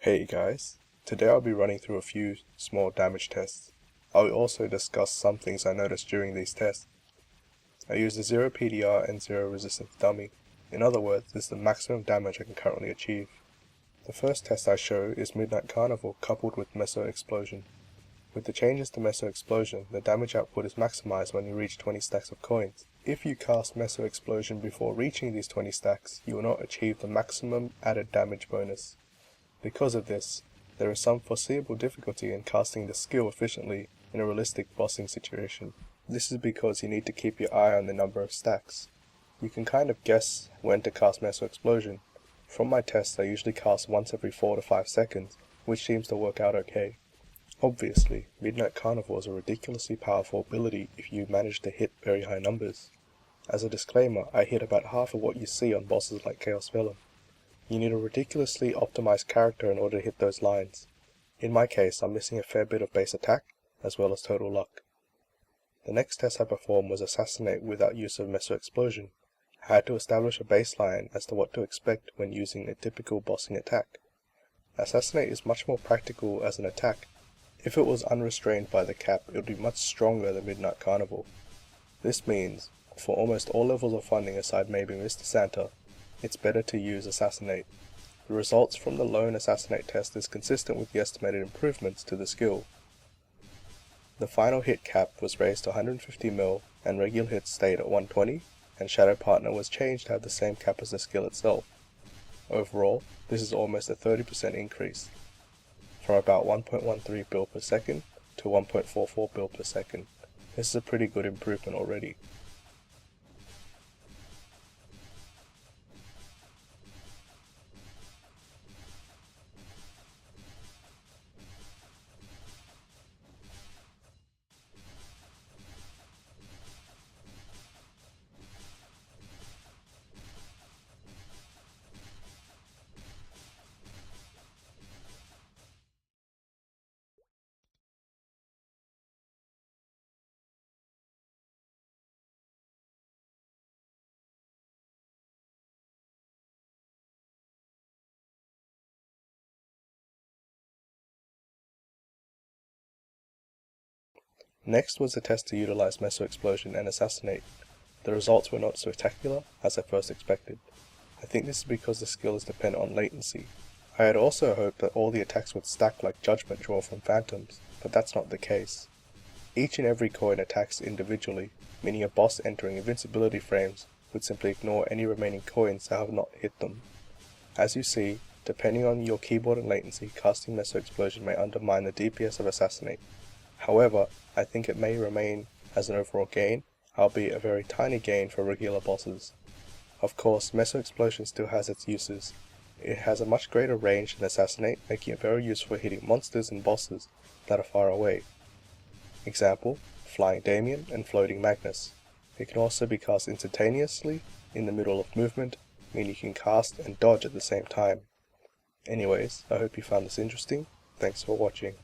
Hey guys, today I'll be running through a few small damage tests. I'll also discuss some things I noticed during these tests. I used a 0 PDR and 0 resistance dummy. In other words, this is the maximum damage I can currently achieve. The first test I show is Midnight Carnival coupled with Meso Explosion. With the changes to Meso Explosion, the damage output is maximized when you reach 20 stacks of coins. If you cast Meso Explosion before reaching these 20 stacks, you will not achieve the maximum added damage bonus. Because of this, there is some foreseeable difficulty in casting the skill efficiently in a realistic bossing situation. This is because you need to keep your eye on the number of stacks. You can kind of guess when to cast Meso Explosion. From my tests, I usually cast once every 4 to 5 seconds, which seems to work out okay. Obviously, Midnight Carnival is a ridiculously powerful ability if you manage to hit very high numbers. As a disclaimer, I hit about half of what you see on bosses like Chaos Vellum. You need a ridiculously optimized character in order to hit those lines. In my case, I'm missing a fair bit of base attack, as well as total luck. The next test I performed was Assassinate without use of Meso Explosion. I had to establish a baseline as to what to expect when using a typical bossing attack. Assassinate is much more practical as an attack. If it was unrestrained by the cap, it would be much stronger than Midnight Carnival. This means, for almost all levels of funding aside maybe Mr. Santa, it's better to use Assassinate. The results from the lone Assassinate test is consistent with the estimated improvements to the skill. The final hit cap was raised to 150 mil and regular hits stayed at 120, and Shadow Partner was changed to have the same cap as the skill itself. Overall, this is almost a 30% increase, from about 1.13 build per second to 1.44 build per second. This is a pretty good improvement already. Next was the test to utilize Meso Explosion and Assassinate. The results were not spectacular as I first expected. I think this is because the skill is dependent on latency. I had also hoped that all the attacks would stack like Judgment Draw from Phantoms, but that's not the case. Each and every coin attacks individually, meaning a boss entering invincibility frames would simply ignore any remaining coins that have not hit them. As you see, depending on your keyboard and latency, casting Meso Explosion may undermine the DPS of Assassinate. However, I think it may remain as an overall gain, albeit a very tiny gain for regular bosses. Of course, Meso Explosion still has its uses. It has a much greater range than Assassinate, making it very useful for hitting monsters and bosses that are far away. Example, Flying Damien and Floating Magnus. It can also be cast instantaneously in the middle of movement, meaning you can cast and dodge at the same time. Anyways, I hope you found this interesting. Thanks for watching.